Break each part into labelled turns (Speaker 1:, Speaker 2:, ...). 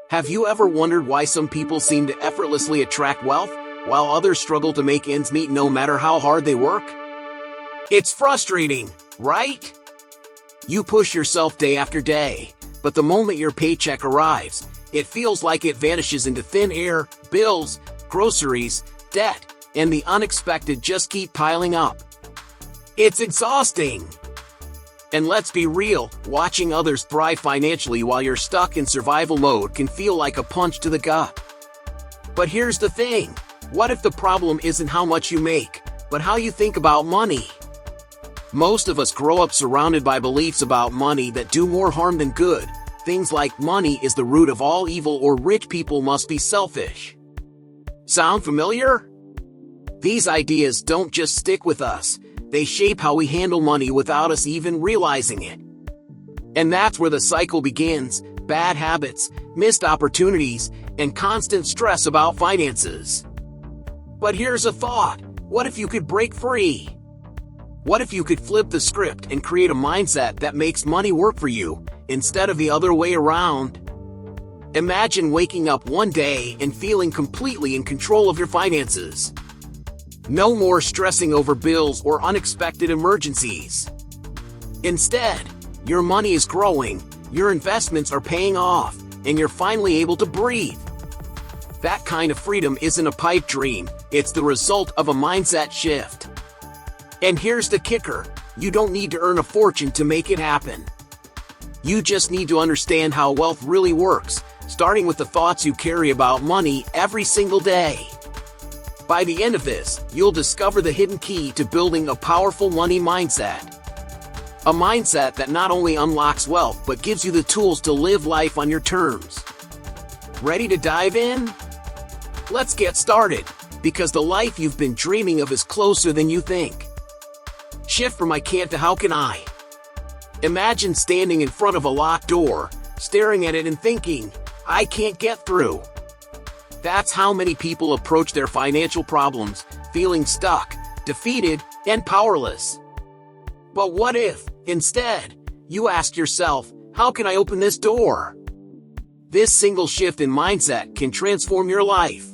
Speaker 1: Have you ever wondered why some people seem to effortlessly attract wealth, while others struggle to make ends meet no matter how hard they work? It's frustrating, right? You push yourself day after day, but the moment your paycheck arrives, it feels like it vanishes into thin air. Bills, groceries, debt, and the unexpected just keep piling up. It's exhausting. And let's be real, watching others thrive financially while you're stuck in survival mode can feel like a punch to the gut. But here's the thing. What if the problem isn't how much you make, but how you think about money? Most of us grow up surrounded by beliefs about money that do more harm than good. Things like money is the root of all evil or rich people must be selfish. Sound familiar? These ideas don't just stick with us. They shape how we handle money without us even realizing it. And that's where the cycle begins: bad habits, missed opportunities, and constant stress about finances. But here's a thought. What if you could break free? What if you could flip the script and create a mindset that makes money work for you, instead of the other way around? Imagine waking up one day and feeling completely in control of your finances. No more stressing over bills or unexpected emergencies. Instead, your money is growing, your investments are paying off, and you're finally able to breathe. That kind of freedom isn't a pipe dream, it's the result of a mindset shift. And here's the kicker: you don't need to earn a fortune to make it happen. You just need to understand how wealth really works, starting with the thoughts you carry about money every single day. By the end of this, you'll discover the hidden key to building a powerful money mindset. A mindset that not only unlocks wealth but gives you the tools to live life on your terms. Ready to dive in? Let's get started, because the life you've been dreaming of is closer than you think. Shift from I can't to how can I. Imagine standing in front of a locked door, staring at it and thinking, I can't get through. That's how many people approach their financial problems, feeling stuck, defeated, and powerless. But what if, instead, you ask yourself, how can I open this door? This single shift in mindset can transform your life.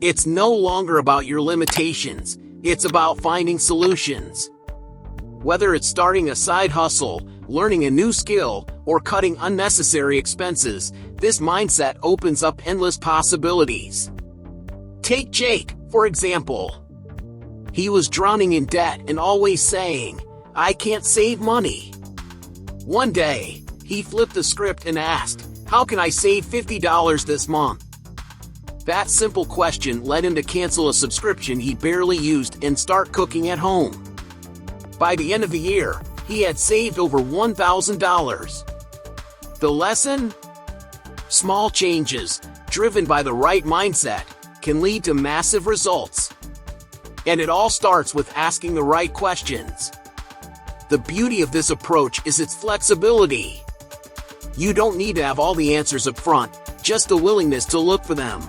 Speaker 1: It's no longer about your limitations, it's about finding solutions. Whether it's starting a side hustle, learning a new skill, or cutting unnecessary expenses, this mindset opens up endless possibilities. Take Jake, for example. He was drowning in debt and always saying, I can't save money. One day, he flipped the script and asked, how can I save $50 this month? That simple question led him to cancel a subscription he barely used and start cooking at home. By the end of the year, he had saved over $1,000. The lesson? Small changes, driven by the right mindset, can lead to massive results. And it all starts with asking the right questions. The beauty of this approach is its flexibility. You don't need to have all the answers up front, just the willingness to look for them.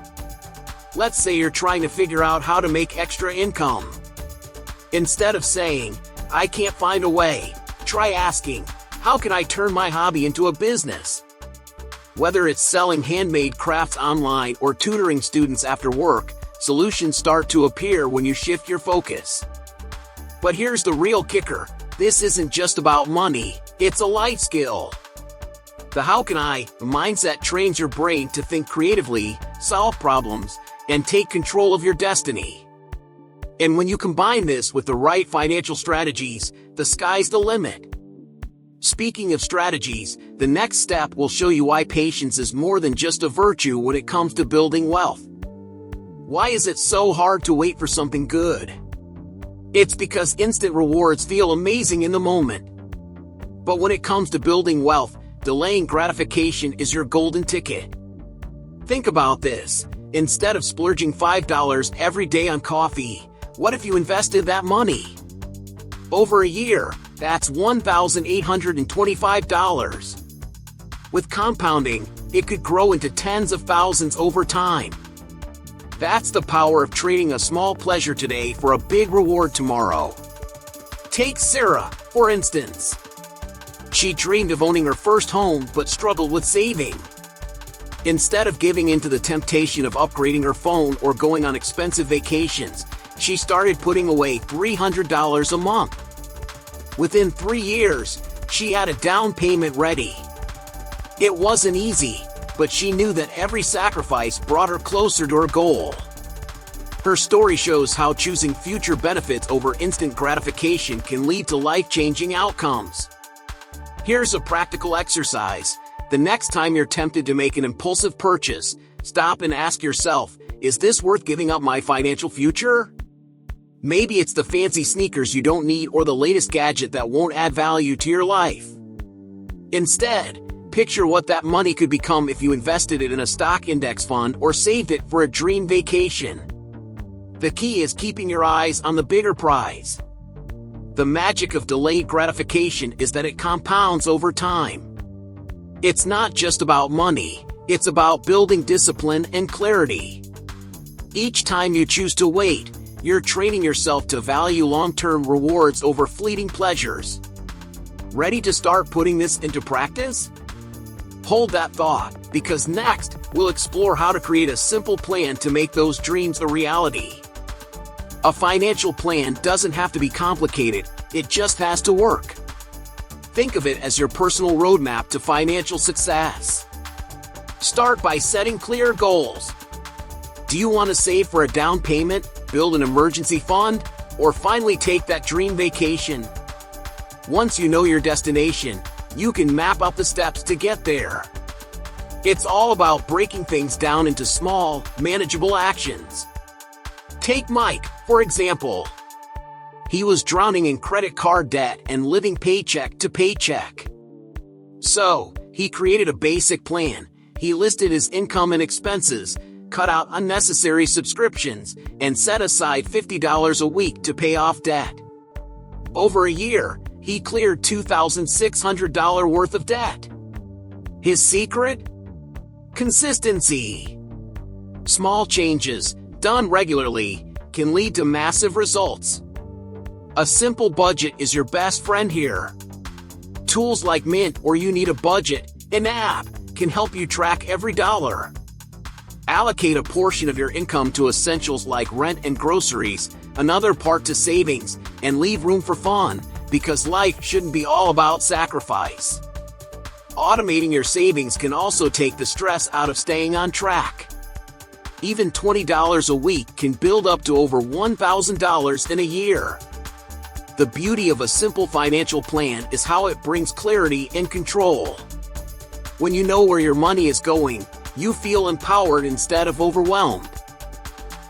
Speaker 1: Let's say you're trying to figure out how to make extra income. Instead of saying, I can't find a way, try asking, how can I turn my hobby into a business? Whether it's selling handmade crafts online or tutoring students after work, solutions start to appear when you shift your focus. But here's the real kicker. This isn't just about money, it's a life skill. The how can I mindset trains your brain to think creatively, solve problems, and take control of your destiny. And when you combine this with the right financial strategies, the sky's the limit. Speaking of strategies, the next step will show you why patience is more than just a virtue when it comes to building wealth. Why is it so hard to wait for something good? It's because instant rewards feel amazing in the moment. But when it comes to building wealth, delaying gratification is your golden ticket. Think about this. Instead of splurging $5 every day on coffee, what if you invested that money? Over a year, that's $1,825. With compounding, it could grow into tens of thousands over time. That's the power of trading a small pleasure today for a big reward tomorrow. Take Sarah, for instance. She dreamed of owning her first home but struggled with saving. Instead of giving in to the temptation of upgrading her phone or going on expensive vacations, she started putting away $300 a month. Within 3 years, she had a down payment ready. It wasn't easy, but she knew that every sacrifice brought her closer to her goal. Her story shows how choosing future benefits over instant gratification can lead to life-changing outcomes. Here's a practical exercise. The next time you're tempted to make an impulsive purchase, stop and ask yourself, is this worth giving up my financial future? Maybe it's the fancy sneakers you don't need or the latest gadget that won't add value to your life. Instead, picture what that money could become if you invested it in a stock index fund or saved it for a dream vacation. The key is keeping your eyes on the bigger prize. The magic of delayed gratification is that it compounds over time. It's not just about money, it's about building discipline and clarity. Each time you choose to wait, you're training yourself to value long-term rewards over fleeting pleasures. Ready to start putting this into practice? Hold that thought, because next, we'll explore how to create a simple plan to make those dreams a reality. A financial plan doesn't have to be complicated, it just has to work. Think of it as your personal roadmap to financial success. Start by setting clear goals. Do you want to save for a down payment, build an emergency fund, or finally take that dream vacation? Once you know your destination, you can map out the steps to get there. It's all about breaking things down into small, manageable actions. Take Mike, for example. He was drowning in credit card debt and living paycheck to paycheck. So, he created a basic plan. He listed his income and expenses, cut out unnecessary subscriptions, and set aside $50 a week to pay off debt. Over a year, he cleared $2,600 worth of debt. His secret? Consistency. Small changes, done regularly, can lead to massive results. A simple budget is your best friend here. Tools like Mint or You Need a Budget, an app, can help you track every dollar. Allocate a portion of your income to essentials like rent and groceries, another part to savings, and leave room for fun, because life shouldn't be all about sacrifice. Automating your savings can also take the stress out of staying on track. Even $20 a week can build up to over $1,000 in a year. The beauty of a simple financial plan is how it brings clarity and control. When you know where your money is going, you feel empowered instead of overwhelmed.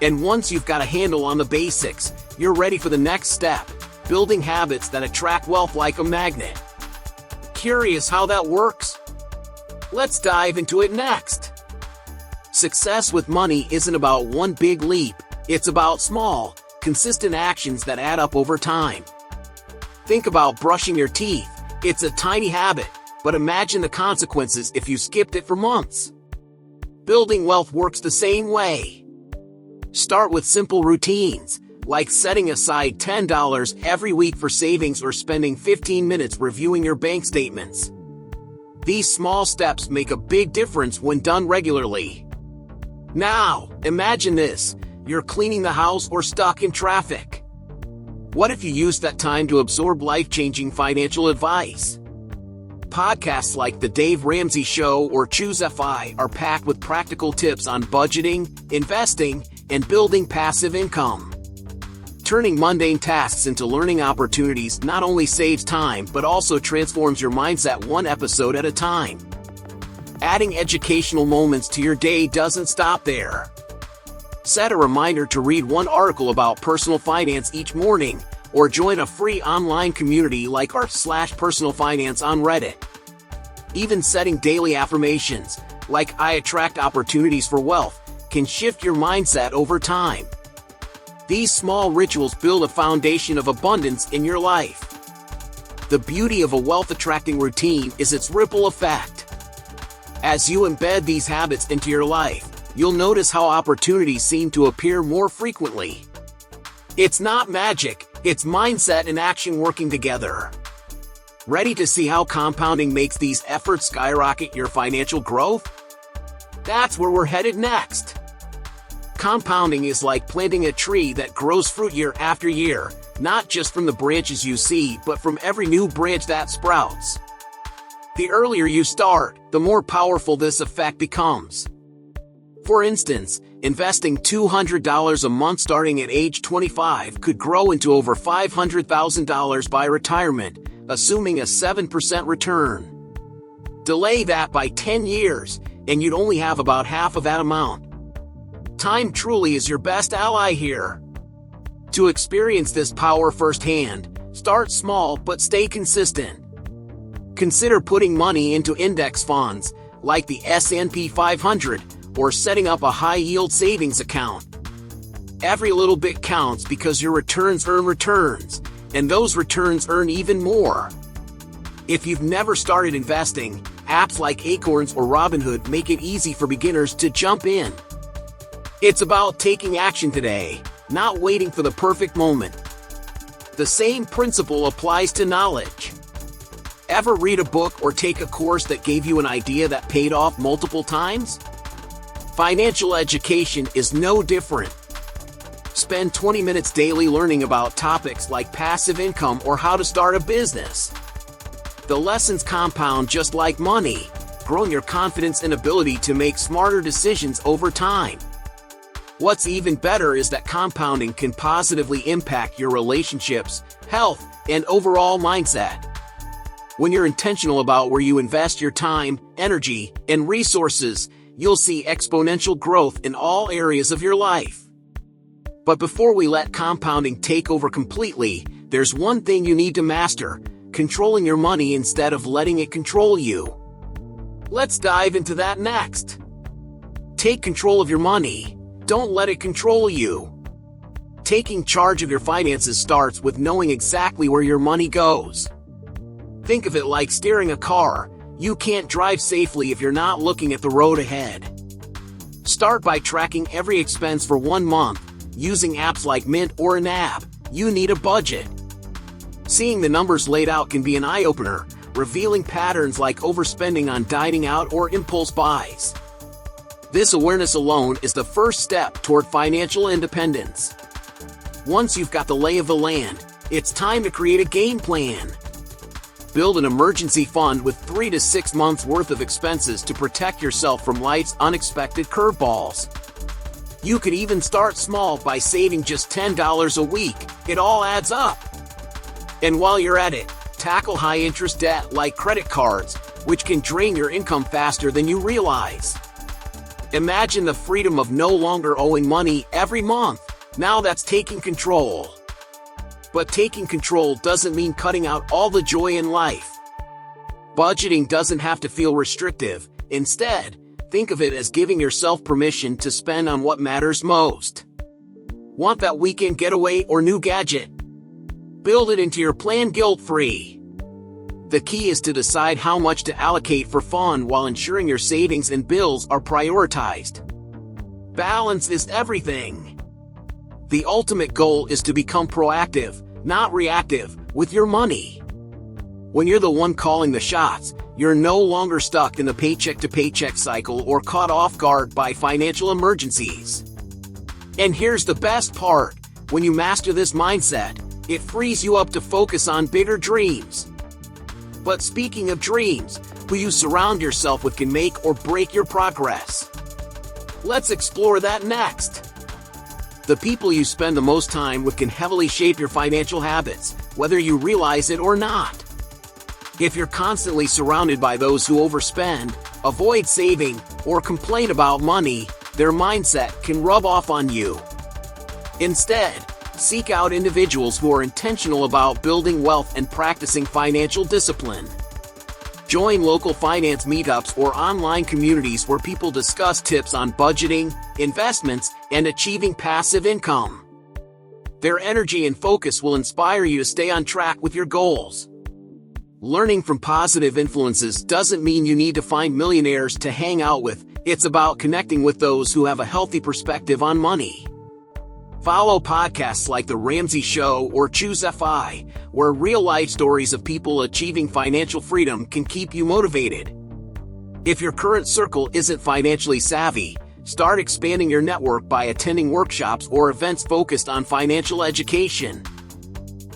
Speaker 1: And once you've got a handle on the basics, you're ready for the next step, building habits that attract wealth like a magnet. Curious how that works? Let's dive into it next. Success with money isn't about one big leap, it's about small, consistent actions that add up over time. Think about brushing your teeth. It's a tiny habit, but imagine the consequences if you skipped it for months. Building wealth works the same way. Start with simple routines, like setting aside $10 every week for savings or spending 15 minutes reviewing your bank statements. These small steps make a big difference when done regularly. Now, imagine this. You're cleaning the house or stuck in traffic. What if you used that time to absorb life-changing financial advice? Podcasts like The Dave Ramsey Show or Choose FI are packed with practical tips on budgeting, investing, and building passive income. Turning mundane tasks into learning opportunities not only saves time but also transforms your mindset one episode at a time. Adding educational moments to your day doesn't stop there. Set a reminder to read one article about personal finance each morning, or join a free online community like r/personal finance on Reddit. Even setting daily affirmations, like I attract opportunities for wealth, can shift your mindset over time. These small rituals build a foundation of abundance in your life. The beauty of a wealth-attracting routine is its ripple effect. As you embed these habits into your life, you'll notice how opportunities seem to appear more frequently. It's not magic, it's mindset and action working together. Ready to see how compounding makes these efforts skyrocket your financial growth? That's where we're headed next. Compounding is like planting a tree that grows fruit year after year, not just from the branches you see, but from every new branch that sprouts. The earlier you start, the more powerful this effect becomes. For instance, investing $200 a month starting at age 25 could grow into over $500,000 by retirement, assuming a 7% return. Delay that by 10 years, and you'd only have about half of that amount. Time truly is your best ally here. To experience this power firsthand, start small but stay consistent. Consider putting money into index funds, like the S&P 500, or setting up a high-yield savings account. Every little bit counts because your returns earn returns, and those returns earn even more. If you've never started investing, apps like Acorns or Robinhood make it easy for beginners to jump in. It's about taking action today, not waiting for the perfect moment. The same principle applies to knowledge. Ever read a book or take a course that gave you an idea that paid off multiple times? Financial education is no different. Spend 20 minutes daily learning about topics like passive income or how to start a business. The lessons compound just like money, growing your confidence and ability to make smarter decisions over time. What's even better is that compounding can positively impact your relationships, health, and overall mindset. When you're intentional about where you invest your time, energy, and resources, you'll see exponential growth in all areas of your life. But before we let compounding take over completely, there's one thing you need to master: controlling your money instead of letting it control you. Let's dive into that next. Take control of your money. Don't let it control you. Taking charge of your finances starts with knowing exactly where your money goes. Think of it like steering a car. You can't drive safely if you're not looking at the road ahead. Start by tracking every expense for 1 month. Using apps like Mint or an app, you need a budget. Seeing the numbers laid out can be an eye-opener, revealing patterns like overspending on dining out or impulse buys. This awareness alone is the first step toward financial independence. Once you've got the lay of the land, it's time to create a game plan. Build an emergency fund with 3 to 6 months worth of expenses to protect yourself from life's unexpected curveballs. You could even start small by saving just $10 a week. It all adds up. And while you're at it, tackle high-interest debt like credit cards, which can drain your income faster than you realize. Imagine the freedom of no longer owing money every month. Now that's taking control. But taking control doesn't mean cutting out all the joy in life. Budgeting doesn't have to feel restrictive. Instead, think of it as giving yourself permission to spend on what matters most. Want that weekend getaway or new gadget? Build it into your plan guilt-free. The key is to decide how much to allocate for fun while ensuring your savings and bills are prioritized. Balance is everything. The ultimate goal is to become proactive, not reactive, with your money. When you're the one calling the shots, you're no longer stuck in the paycheck-to-paycheck cycle or caught off guard by financial emergencies. And here's the best part: when you master this mindset, it frees you up to focus on bigger dreams. But speaking of dreams, who you surround yourself with can make or break your progress. Let's explore that next. The people you spend the most time with can heavily shape your financial habits, whether you realize it or not. If you're constantly surrounded by those who overspend, avoid saving, or complain about money, their mindset can rub off on you. Instead, seek out individuals who are intentional about building wealth and practicing financial discipline. Join local finance meetups or online communities where people discuss tips on budgeting, investments, and achieving passive income. Their energy and focus will inspire you to stay on track with your goals. Learning from positive influences doesn't mean you need to find millionaires to hang out with. It's about connecting with those who have a healthy perspective on money. Follow podcasts like The Ramsey Show or Choose FI, where real-life stories of people achieving financial freedom can keep you motivated. If your current circle isn't financially savvy, start expanding your network by attending workshops or events focused on financial education.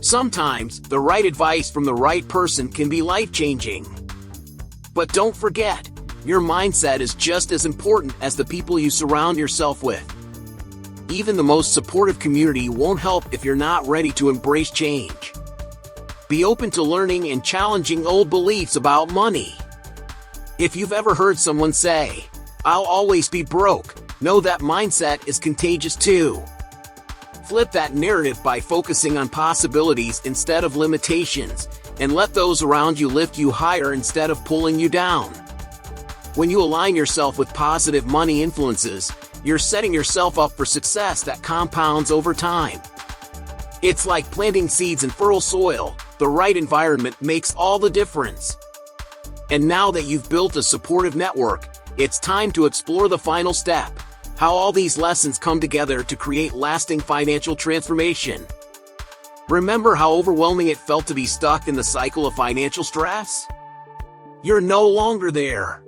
Speaker 1: Sometimes, the right advice from the right person can be life-changing. But don't forget, your mindset is just as important as the people you surround yourself with. Even the most supportive community won't help if you're not ready to embrace change. Be open to learning and challenging old beliefs about money. If you've ever heard someone say, "I'll always be broke," know that mindset is contagious too. Flip that narrative by focusing on possibilities instead of limitations, and let those around you lift you higher instead of pulling you down. When you align yourself with positive money influences, you're setting yourself up for success that compounds over time. It's like planting seeds in fertile soil. The right environment makes all the difference. And now that you've built a supportive network, it's time to explore the final step: how all these lessons come together to create lasting financial transformation. Remember how overwhelming it felt to be stuck in the cycle of financial stress? You're no longer there.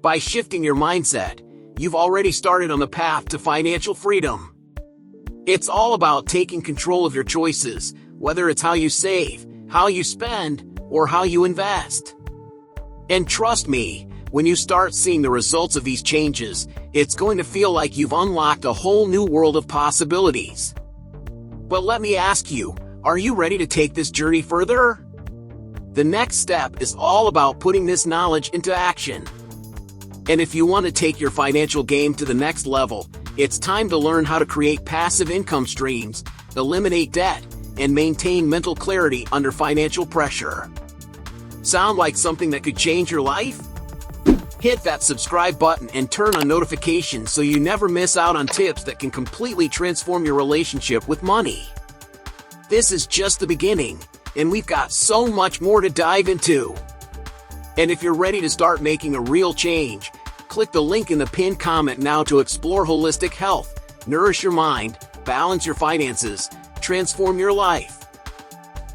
Speaker 1: By shifting your mindset, you've already started on the path to financial freedom. It's all about taking control of your choices, whether it's how you save, how you spend, or how you invest. And trust me, when you start seeing the results of these changes, it's going to feel like you've unlocked a whole new world of possibilities. But let me ask you, are you ready to take this journey further? The next step is all about putting this knowledge into action. And if you want to take your financial game to the next level, it's time to learn how to create passive income streams, eliminate debt, and maintain mental clarity under financial pressure. Sound like something that could change your life? Hit that subscribe button and turn on notifications so you never miss out on tips that can completely transform your relationship with money. This is just the beginning, and we've got so much more to dive into. And if you're ready to start making a real change, click the link in the pinned comment now to explore holistic health, nourish your mind, balance your finances, transform your life.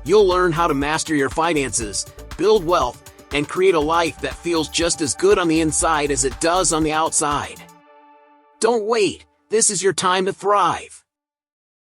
Speaker 1: You'll learn how to master your finances, build wealth, and create a life that feels just as good on the inside as it does on the outside. Don't wait, this is your time to thrive.